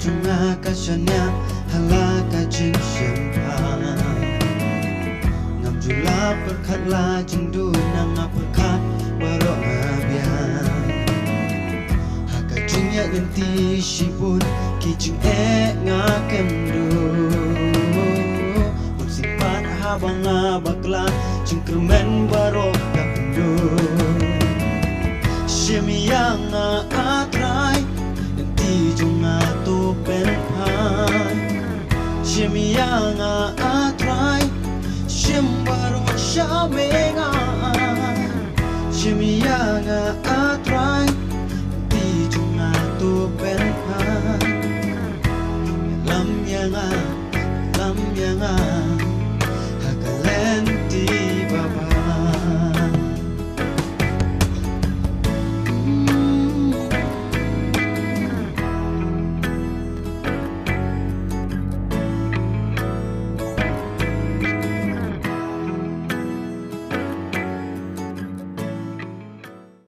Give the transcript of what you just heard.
tunga kasanya halaka jing siampa ngam jula perkatla jingdu nanga perkat barok ngabian haka jingya ganti sipun kijing ngakemdu ursipat habanga bakla jingkermen barok kapendu Siamiyanga atrai Nanti junga tu penpai Siamiyanga atrai Siambaro syame